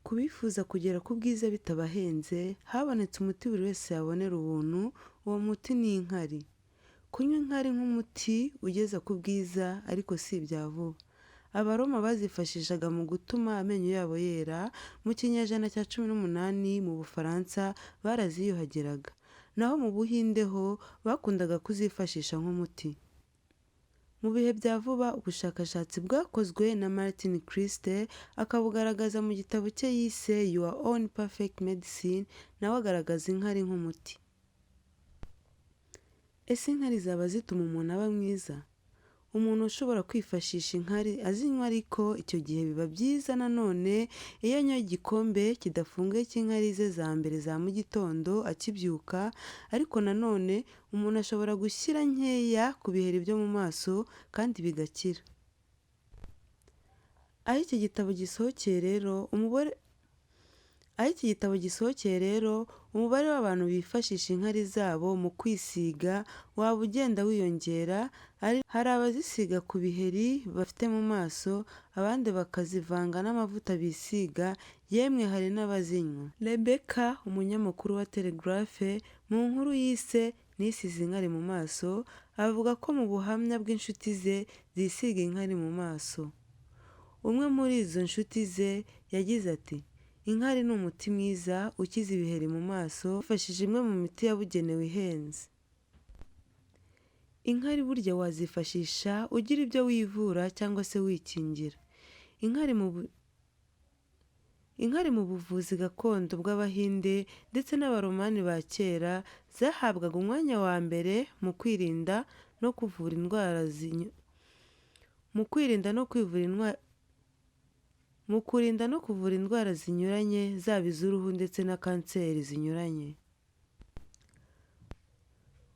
Ku bifuza kugera ku bwiza bitabahenze, habonetse umuti buri wese yabonera ubuntu, uwo muti ni inkari. Kunywa inkari nk'umuti ugeza ku bwiza ariko si ibya vuba. Abaroma bazifashishaga mu gutuma amenyo yabo yera, mu kinyejana cya 18 mu Bufaransa baraziyuhagiraga, naho mu Buhinde ho bakundaga kuzifashisha nk'umuti. Mu bihe bya vuba ubushakashatsi bwakozwe na Martin Christie akabugaragaza mu gitabo cye yise Your Own Perfect Medicine, nawe agaragaza inkari nk'umuti. Ese inkari zaba zituma umuntu aba mwiza? Umuntu ushobora kwifashisha inkari azinywa, ariko icyo gihe biba byiza nanone iyo anyoye igikombe kidafunguye cy'inkari ze za mbere za mu gitondo akibyuka, ariko nanone umuntu ashobora gushyira nkeya ku biheri byo mu maso kandi bigakira. Aho iki gitabo gisohokeye rero, umubare w'abantu bifashisha inkari zabo mu kwisiga waba ugenda wiyongera. Hari abazisiga ku biheri bafite mu maso, abandi bakazivanga n'amavuta bisiga, yemwe hari n'abazinywa. Rebecca, umunyamakuru wa Telegraph, mu nkuru yise "Nisize inkari mu maso", avuga ko mu buhamya bw'inshuti ze zisiga inkari mu maso. Umwe muri izo nshuti ze yagize ati, "Inkari ni umuti mwiza ukiza ibiheri mu maso, wifashishije imwe mu miti yabugenewe ihenze." Inkari burya wazifashisha ugira ibyo wivura cyangwa se wikingira. Inkari mu buvuzi gakondo bw'Abahinde ndetse n'Abaromani ba kera zahabwaga umwanya wa mbere mu kwirinda no kuvura indwara zinyuranye, zaba iz'uruhu ndetse na kanseri zinyuranye.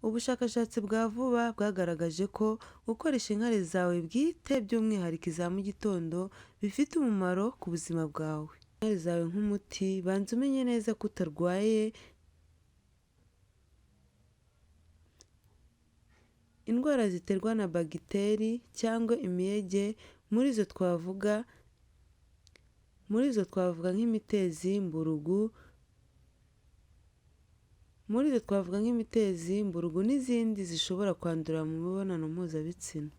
Ubushakashatsi bwa vuba bwagaragaje ko gukoresha inkari zawe bwite, by'umwihariko iza mu gitondo, bifite umumaro ku buzima bwawe. Inkari zawe nk'umuti, banza umenye neza ko utarwaye indwara ziterwa na bagiteri cyangwa imiyege. Muri zo twavuga nk'imitezi, mburugu n'izindi zishobora kwandurira mu mibonano mpuzabitsina.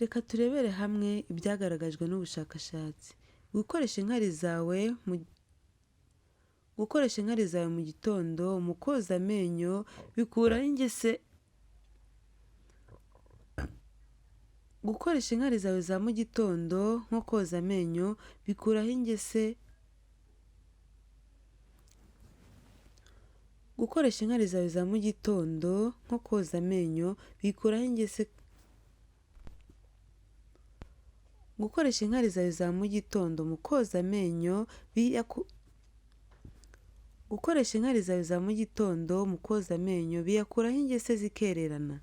Reka turebere hamwe ibyagaragajwe n'ubushakashatsi. Gukoresha inkari zawe mu gitondo mu koza amenyo bikuraho ingese. Gukoresha inkari zawe za mu gitondo nko koza amenyo bikuraho ingese. Gukoresha inkari zawe za mu gitondo nko koza amenyo bikuraho ingese. Gukoresha inkari zawe za mu gitondo mu koza amenyo biyakuraho ingese zikererana.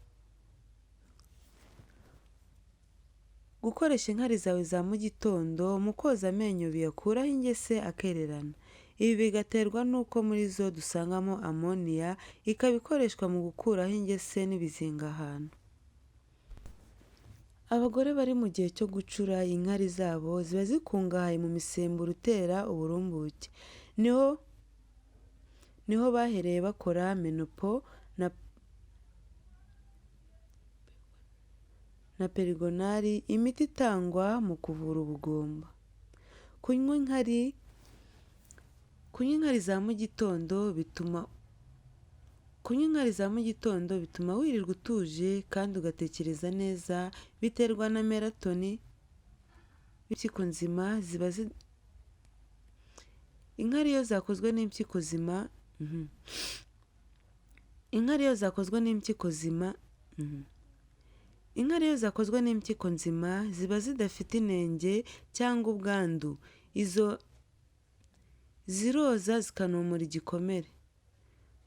Gukoresha inkari zawe za mu gitondo mu koza amenyo biyakuraho ingese akererana. Ibi bigaterwa n'uko muri zo dusangamo amoniya, ikaba ikoreshwa mu gukuraho ingese n'ibizinga ahantu. Abagore bari mu gihe cyo gucura, inkari zabo ziba zikungahaye mu misemburo utera uburumbuke. Niho bahereye bakora menopo na perigonari, imiti itangwa mu kuvura ubugumba. Kunywa inkari za mu gitondo bituma wirirwa utuje kandi ugatekereza neza. Biterwa na melatoni. Impyiko nzima inkari iyo zakozwe n'impyiko nzima ziba zidafite inenge cyangwa ubwandu. Izo ziroza zikanumura igikomere.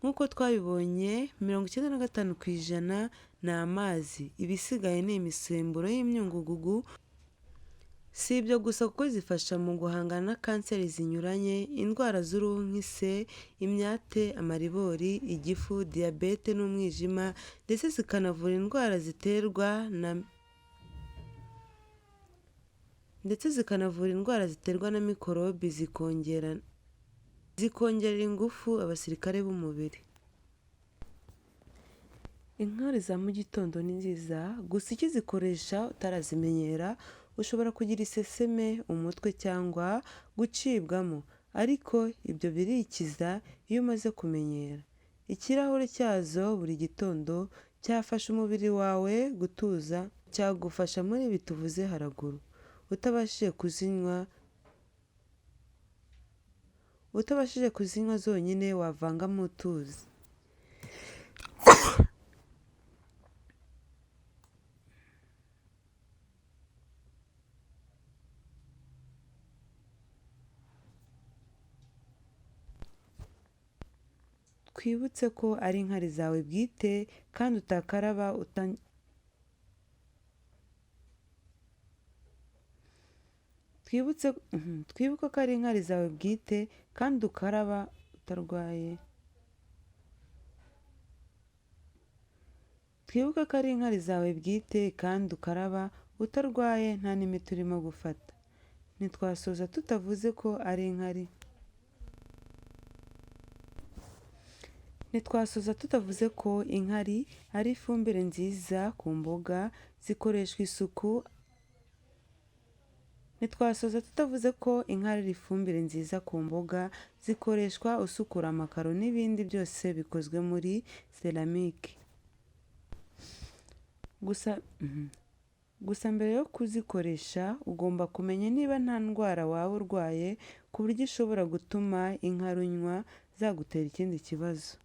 Nk'uko twabibonye, 95% ni amazi, ibisigaye ni imisemburo y'imyunyungugu. Si ibyo gusa kuko zifasha mu guhangana na kanseri zinyuranye, indwara z'uruhu nk'ise, imyate, amaribori, igifu, diyabete n'umwijima, ndetse zikanavura indwara ziterwa ndetse zikanavura indwara ziterwa na mikorobi zikongerera ingufu abasirikare b'umubiri. Inkari za mu gitondo ni nziza, gusa ukizikoresha utarazimenyera ushobora kugira iseseme, umutwe cyangwa gucibwamo, ariko ibyo birikiza iyo umaze kumenyera. Ikirahure cyazo buri gitondo cyafasha umubiri wawe gutuza, cyagufasha muri ibi tuvuze haraguru. Utabashije kuzinywa zonyine wavangamo utuzi. Twibutse ko ari inkari zawe bwite kandi utakaraba twibuke ko ari inkari zawe bwite kandi ukaraba utarwaye. Twibuke ko ari inkari zawe bwite kandi ukaraba utarwaye nta n'imiti urimo gufata. Ntitwasoza tutavuze ko ari inkari. Ntitwasoza tutavuze ko inkari ari ifumbire nziza ku mboga zikoreshwa isuku. Ntitwasoza tutavuze ko inkari ari ifumbire nziza ku mboga zikoreshwa usukura amakaro n'ibindi byose bikozwe muri seramike. Gusa mbere yo kuzikoresha ugomba kumenya niba nta ndwara waba urwaye ku buryo ishobora gutuma inkari unywa zagutera ikindi kibazo.